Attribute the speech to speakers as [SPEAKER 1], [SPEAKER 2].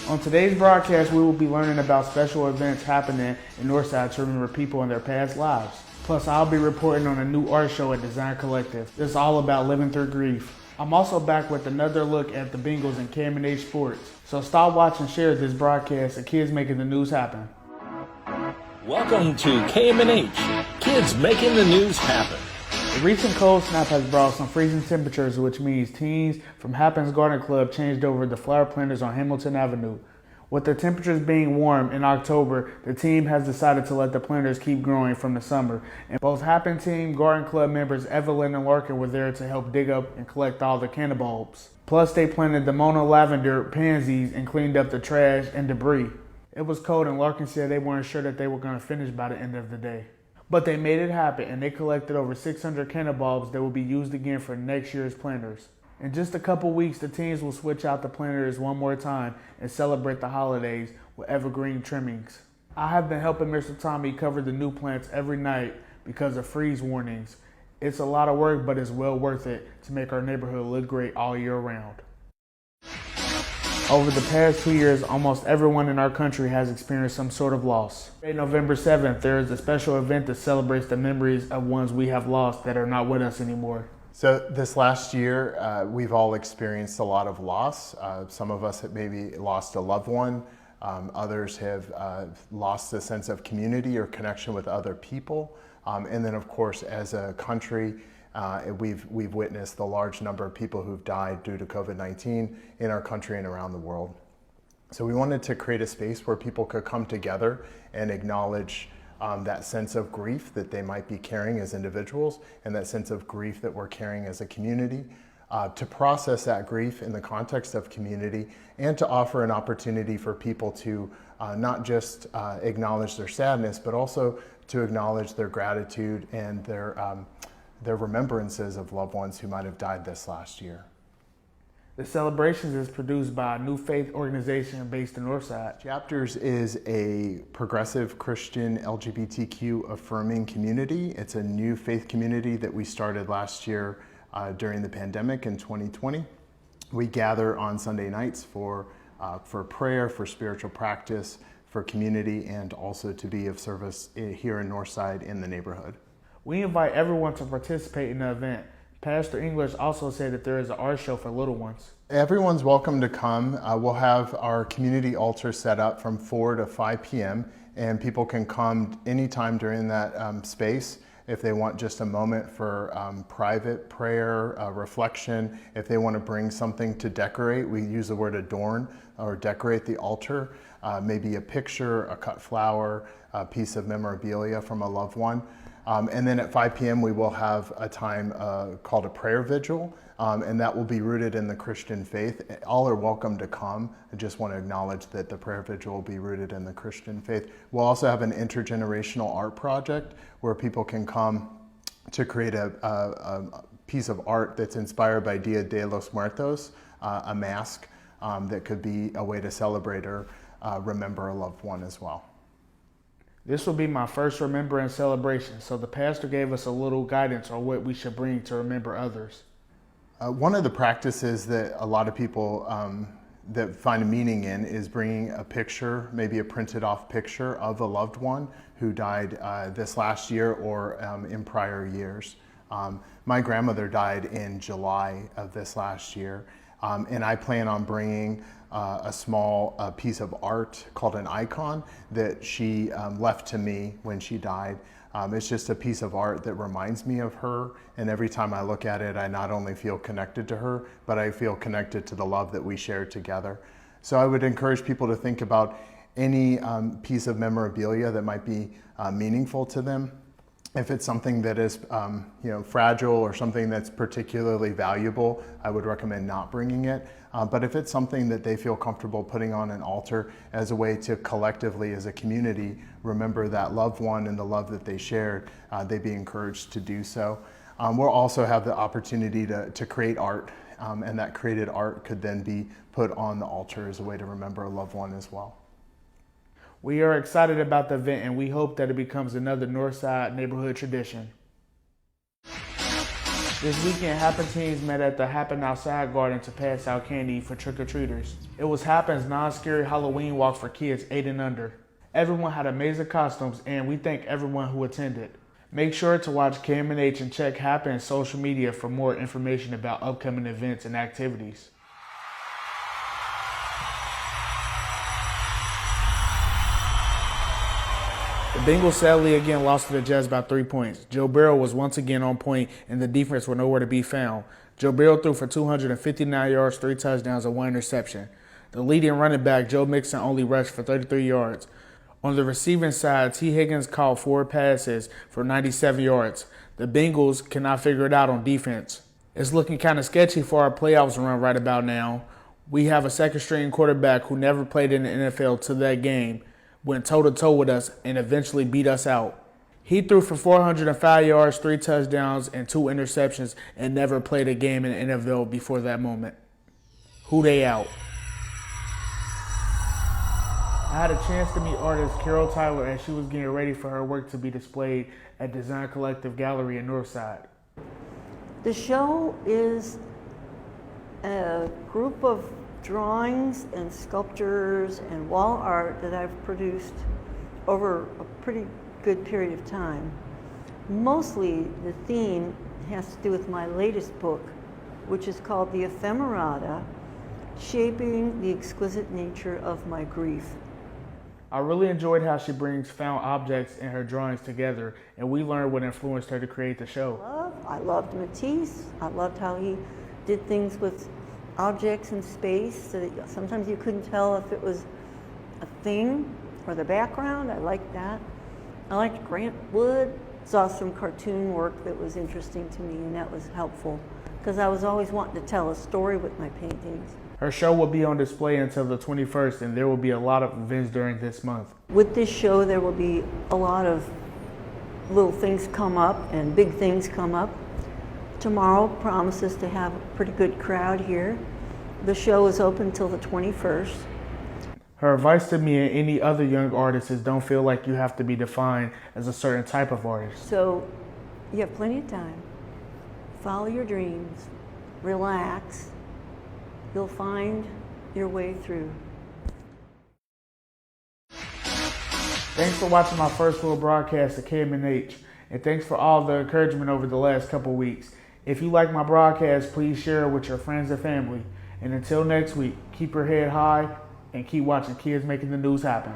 [SPEAKER 1] On today's broadcast, we will be learning about special events happening in Northside to remember people in their past lives. Plus, I'll be reporting on a new art show at Design Collective. It's all about living through grief. I'm also back with another look at the Bengals and KMNH sports. So stop, watch, and share this broadcast of Kids Making the News Happen.
[SPEAKER 2] Welcome to KMNH, Kids Making the News Happen.
[SPEAKER 1] The recent cold snap has brought some freezing temperatures, which means teens from Happin's Garden Club changed over to flower planters on Hamilton Avenue. With the temperatures being warm in October, the team has decided to let the planters keep growing from the summer. And both Happin Team Garden Club members Evelyn and Larkin were there to help dig up and collect all the canna bulbs. Plus, they planted Demylo lavender pansies and cleaned up the trash and debris. It was cold, and Larkin said they weren't sure that they were going to finish by the end of the day. But they made it happen, and they collected over 600 canna bulbs that will be used again for next year's planters. In just a couple weeks, the teams will switch out the planters one more time and celebrate the holidays with evergreen trimmings. I have been helping Mr. Tommy cover the new plants every night because of freeze warnings. It's a lot of work, but it's well worth it to make our neighborhood look great all year round. Over the past 2 years, almost everyone in our country has experienced some sort of loss. On November 7th, there is a special event that celebrates the memories of ones we have lost that are not with us anymore.
[SPEAKER 3] So this last year, we've all experienced a lot of loss. Some of us have maybe lost a loved one. Others have lost a sense of community or connection with other people. And then, of course, as a country, we've witnessed the large number of people who've died due to COVID-19 in our country and around the world. So we wanted to create a space where people could come together and acknowledge that sense of grief that they might be carrying as individuals and that sense of grief that we're carrying as a community, to process that grief in the context of community and to offer an opportunity for people to not just acknowledge their sadness, but also to acknowledge their gratitude and their remembrances of loved ones who might have died this last year.
[SPEAKER 1] The celebrations is produced by a new faith organization based in Northside.
[SPEAKER 3] Chapters is a progressive Christian LGBTQ affirming community. It's a new faith community that we started last year during the pandemic in 2020. We gather on Sunday nights for prayer, for spiritual practice, for community, and also to be of service here in Northside in the neighborhood.
[SPEAKER 1] We invite everyone to participate in the event. Pastor English also said that there is an art show for little ones.
[SPEAKER 3] Everyone's welcome to come. We'll have our community altar set up from 4 to 5 p.m. and people can come anytime during that space if they want just a moment for private prayer, reflection. If they want to bring something to decorate, we use the word adorn or decorate the altar, maybe a picture, a cut flower, a piece of memorabilia from a loved one. And then at 5 p.m. we will have a time called a prayer vigil, and that will be rooted in the Christian faith. All are welcome to come. I just want to acknowledge that the prayer vigil will be rooted in the Christian faith. We'll also have an intergenerational art project where people can come to create a piece of art that's inspired by Dia de los Muertos, a mask that could be a way to celebrate or remember a loved one as well.
[SPEAKER 1] This will be my first remembrance celebration, so the pastor gave us a little guidance on what we should bring to remember others.
[SPEAKER 3] One of the practices that a lot of people that find a meaning in is bringing a picture, maybe a printed off picture of a loved one who died this last year or in prior years. My grandmother died in July of this last year, and I plan on bringing a small piece of art called an icon that she left to me when she died. It's just a piece of art that reminds me of her, and every time I look at it, I not only feel connected to her, but I feel connected to the love that we shared together. So I would encourage people to think about any piece of memorabilia that might be meaningful to them. If it's something that is fragile or something that's particularly valuable, I would recommend not bringing it. But if it's something that they feel comfortable putting on an altar as a way to collectively as a community remember that loved one and the love that they shared, they'd be encouraged to do so. We'll also have the opportunity to create art, and that created art could then be put on the altar as a way to remember a loved one as well.
[SPEAKER 1] We are excited about the event, and we hope that it becomes another Northside neighborhood tradition. This weekend, Happen teens met at the Happen Outside Garden to pass out candy for trick-or-treaters. It was Happen's non-scary Halloween walk for kids 8 and under. Everyone had amazing costumes, and we thank everyone who attended. Make sure to watch KMNH and check Happen's social media for more information about upcoming events and activities. The Bengals sadly again lost to the Jets by 3 points. Joe Burrow was once again on point, and the defense were nowhere to be found. Joe Burrow threw for 259 yards, 3 touchdowns, and 1 interception. The leading running back, Joe Mixon, only rushed for 33 yards. On the receiving side, T. Higgins caught 4 passes for 97 yards. The Bengals cannot figure it out on defense. It's looking kind of sketchy for our playoffs run right about now. We have a second-string quarterback who never played in the NFL till that game, went toe-to-toe with us, and eventually beat us out. He threw for 405 yards, 3 touchdowns, and 2 interceptions, and never played a game in the NFL before that moment. Who they out? I had a chance to meet artist Carol Tyler as she was getting ready for her work to be displayed at Design Collective Gallery in Northside.
[SPEAKER 4] The show is a group of drawings and sculptures and wall art that I've produced over a pretty good period of time. Mostly the theme has to do with my latest book, which is called The Ephemerata, Shaping the Exquisite Nature of My Grief.
[SPEAKER 1] I really enjoyed how she brings found objects and her drawings together, and we learned what influenced her to create the show.
[SPEAKER 4] I loved Matisse. I loved how he did things with objects in space so that sometimes you couldn't tell if it was a thing or the background. I liked that. I liked Grant Wood. Saw some cartoon work that was interesting to me, and that was helpful because I was always wanting to tell a story with my paintings.
[SPEAKER 1] Her show will be on display until the 21st, and there will be a lot of events during this month.
[SPEAKER 4] With this show, there will be a lot of little things come up and big things come up. Tomorrow promises to have a pretty good crowd here. The show is open till the 21st.
[SPEAKER 1] Her advice to me and any other young artist is don't feel like you have to be defined as a certain type of artist.
[SPEAKER 4] So you have plenty of time. Follow your dreams, relax. You'll find your way through.
[SPEAKER 1] Thanks for watching my first little broadcast at KMNH, and thanks for all the encouragement over the last couple weeks. If you like my broadcast, please share it with your friends and family. And until next week, keep your head high and keep watching Kids Making the News Happen.